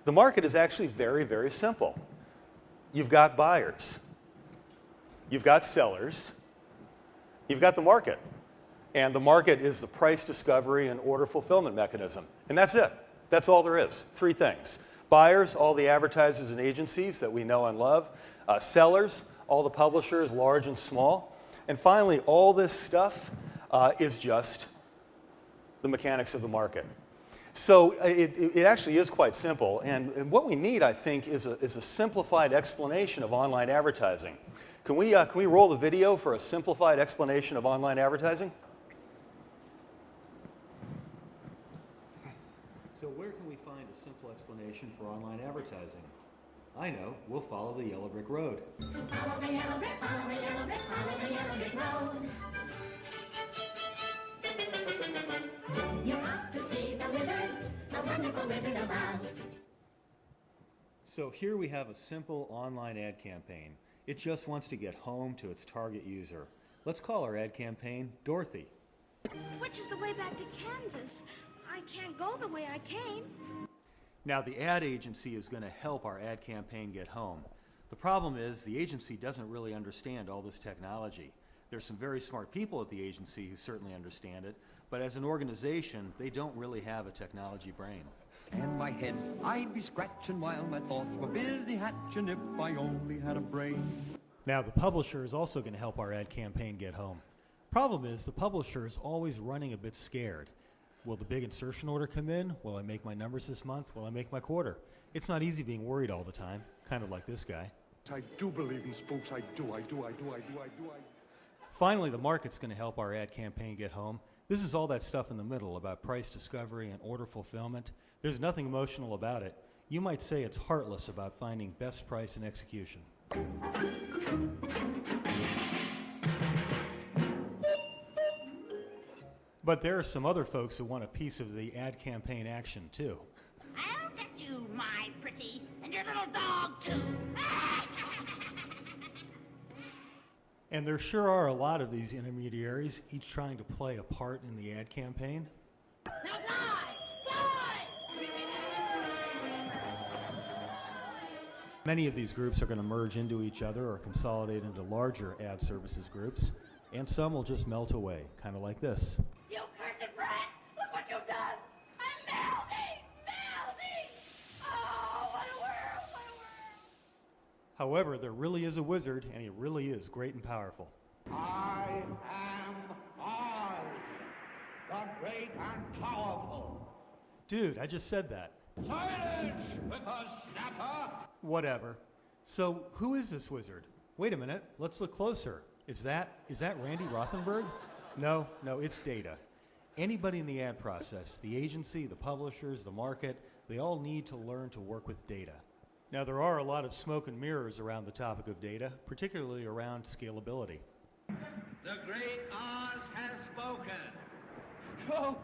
The market is actually very, very simple. You've got buyers, you've got sellers, you've got the market. And the market is the price discovery and order fulfillment mechanism. And that's it. That's all there is. Three things. Buyers, all the advertisers and agencies that we know and love. Sellers, all the publishers, large and small. And finally, all this stuff is just the mechanics of the market. So it actually is quite simple. And what we need, I think, is a simplified explanation of online advertising. Can we roll the video for a simplified explanation of online advertising? So where can we find a simple explanation for online advertising? I know, we'll follow the yellow brick road. Follow the yellow brick, follow the yellow brick, follow the yellow brick road. You're out to see the wizard, the wonderful Wizard of Oz. So here we have a simple online ad campaign. It just wants to get home to its target user. Let's call our ad campaign Dorothy. Which is the way back to Kansas? I can't go the way I came. Now the ad agency is going to help our ad campaign get home. The problem is the agency doesn't really understand all this technology. There's some very smart people at the agency who certainly understand it, but as an organization, they don't really have a technology brain. And my head, I'd be scratching while my thoughts were busy hatching if I only had a brain. Now the publisher is also going to help our ad campaign get home. Problem is the publisher is always running a bit scared. Will the big insertion order come in? Will I make my numbers this month? Will I make my quarter? It's not easy being worried all the time, kind of like this guy. I do believe in spooks. I do. Finally, the market's going to help our ad campaign get home. This is all that stuff in the middle about price discovery and order fulfillment. There's nothing emotional about it. You might say it's heartless about finding best price and execution. But there are some other folks who want a piece of the ad campaign action too. I'll get you, my pretty, and your little dog, too. And there sure are a lot of these intermediaries, each trying to play a part in the ad campaign. Now fly! Many of these groups are going to merge into each other or consolidate into larger ad services groups, and some will just melt away, kind of like this. You cursed brat! Look what you've done! I'm melting! Melting! Oh, what a world! What a world! However, there really is a wizard, and he really is great and powerful. I am Oz, the great and powerful. Dude, I just said that. Silence, whippersnapper! Whatever. So, who is this wizard? Wait a minute, let's look closer. Is that Randy Rothenberg? No, it's data. Anybody in the ad process, the agency, the publishers, the market, they all need to learn to work with data. Now, there are a lot of smoke and mirrors around the topic of data, particularly around scalability. The great Oz has spoken. Oh,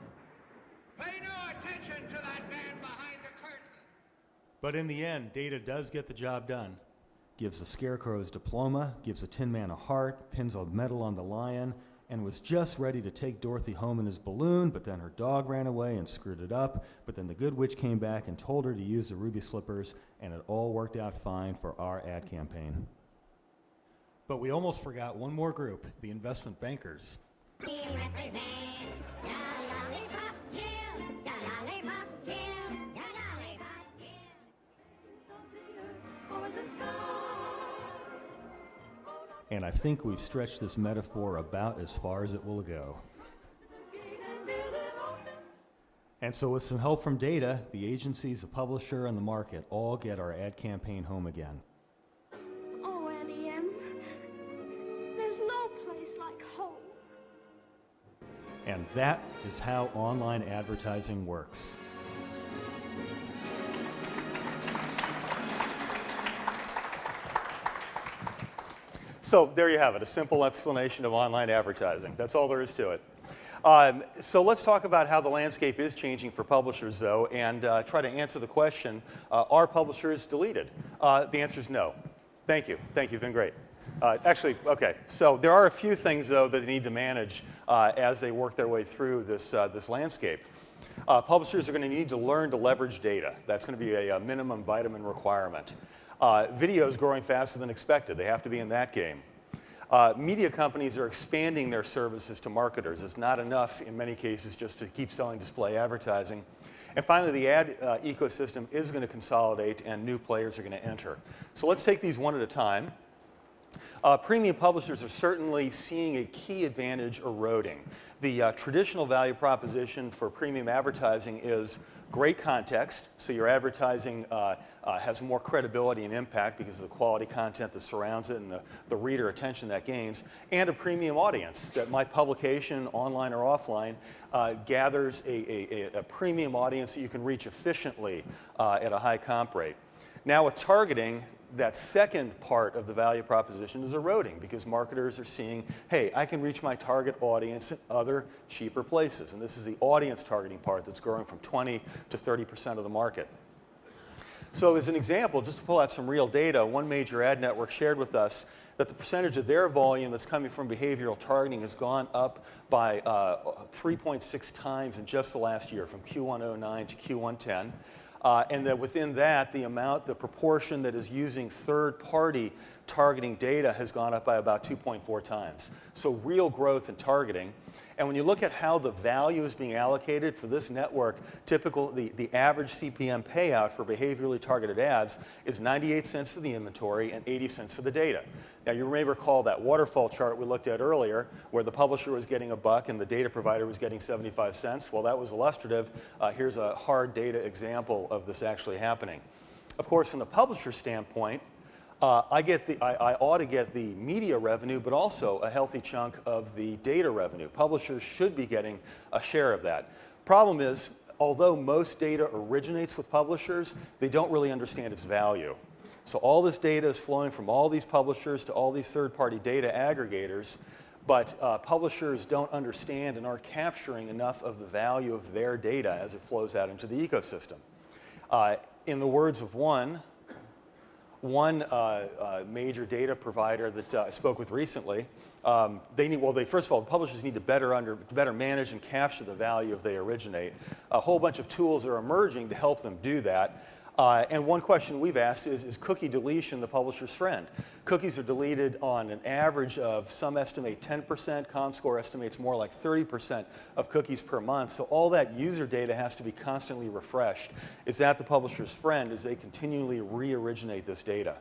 pay no attention to that man behind the curtain. But in the end, data does get the job done. Gives the Scarecrow his diploma, gives the Tin Man a heart, pins a medal on the lion, and was just ready to take Dorothy home in his balloon, but then her dog ran away and screwed it up, but then the good witch came back and told her to use the ruby slippers, and it all worked out fine for our ad campaign. But we almost forgot one more group, the investment bankers. We represent the lollipop guild, the lollipop guild, the lollipop guild. And I think we've stretched this metaphor about as far as it will go. And so with some help from data, the agencies, the publisher, and the market all get our ad campaign home again. Oh, Annie M., there's no place like home. And that is how online advertising works. So there you have it, a simple explanation of online advertising. That's all there is to it. So let's talk about how the landscape is changing for publishers, though, and try to answer the question, are publishers deleted? The answer is no. Thank you. Thank you. You've been great. Actually, okay. So there are a few things, though, that they need to manage as they work their way through this landscape. Publishers are going to need to learn to leverage data. That's going to be a minimum vitamin requirement. Video is growing faster than expected. They have to be in that game. Media companies are expanding their services to marketers. It's not enough in many cases just to keep selling display advertising. And finally, the ad ecosystem is going to consolidate and new players are going to enter. So let's take these one at a time. Premium publishers are certainly seeing a key advantage eroding. The traditional value proposition for premium advertising is great context, so your advertising has more credibility and impact because of the quality content that surrounds it and the reader attention that gains, and a premium audience that my publication, online or offline, gathers a premium audience that you can reach efficiently at a high comp rate. Now with targeting, that second part of the value proposition is eroding because marketers are seeing, hey, I can reach my target audience in other cheaper places. And this is the audience targeting part that's growing from 20 to 30% of the market. So as an example, just to pull out some real data, one major ad network shared with us that the percentage of their volume that's coming from behavioral targeting has gone up by 3.6 times in just the last year, from Q1 09 to Q1 10. And that within that, the proportion that is using third-party targeting data has gone up by about 2.4 times. So real growth in targeting. And when you look at how the value is being allocated for this network, the average CPM payout for behaviorally targeted ads is 98 cents for the inventory and 80 cents for the data. Now you may recall that waterfall chart we looked at earlier where the publisher was getting $1 and the data provider was getting 75 cents. Well, that was illustrative. Here's a hard data example of this actually happening. Of course, from the publisher standpoint, I ought to get the media revenue, but also a healthy chunk of the data revenue. Publishers should be getting a share of that. Problem is, although most data originates with publishers, they don't really understand its value. So all this data is flowing from all these publishers to all these third-party data aggregators, but publishers don't understand and aren't capturing enough of the value of their data as it flows out into the ecosystem. In the words of one major data provider that I spoke with recently, first of all, the publishers need to better manage and capture the value if they originate. A whole bunch of tools are emerging to help them do that. And one question we've asked is cookie deletion the publisher's friend? Cookies are deleted on an average of, some estimate 10%, Comscore estimates more like 30% of cookies per month. So all that user data has to be constantly refreshed. Is that the publisher's friend as they continually re-originate this data?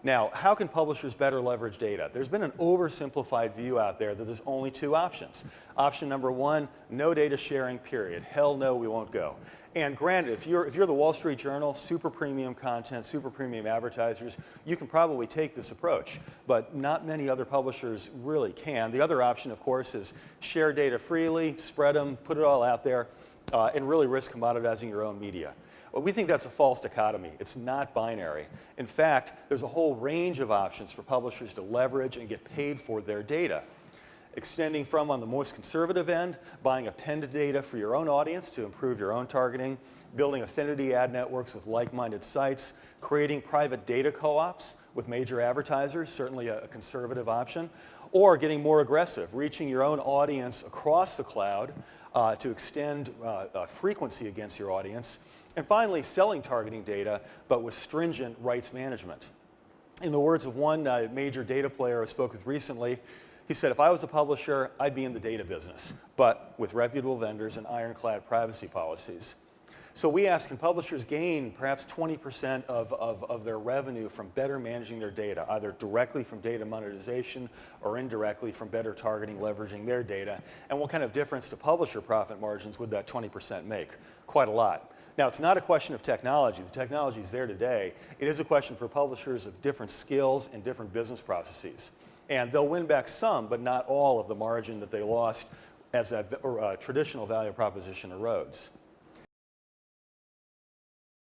Now, how can publishers better leverage data? There's been an oversimplified view out there that there's only two options. Option number one, no data sharing, period. Hell no, we won't go. And granted, if you're the Wall Street Journal, super premium content, super premium advertisers, you can probably take this approach, but not many other publishers really can. The other option, of course, is share data freely, spread them, put it all out there, and really risk commoditizing your own media. Well, we think that's a false dichotomy. It's not binary. In fact, there's a whole range of options for publishers to leverage and get paid for their data. Extending from, on the most conservative end, buying appended data for your own audience to improve your own targeting, building affinity ad networks with like-minded sites, creating private data co-ops with major advertisers, certainly a conservative option, or getting more aggressive, reaching your own audience across the cloud to extend frequency against your audience, and finally, selling targeting data, but with stringent rights management. In the words of one major data player I spoke with recently, he said, if I was a publisher, I'd be in the data business, but with reputable vendors and ironclad privacy policies. So we asked, can publishers gain perhaps 20% of their revenue from better managing their data, either directly from data monetization or indirectly from better targeting, leveraging their data? And what kind of difference to publisher profit margins would that 20% make? Quite a lot. Now, it's not a question of technology. The technology is there today. It is a question for publishers of different skills and different business processes. And they'll win back some, but not all of the margin that they lost as that traditional value proposition erodes.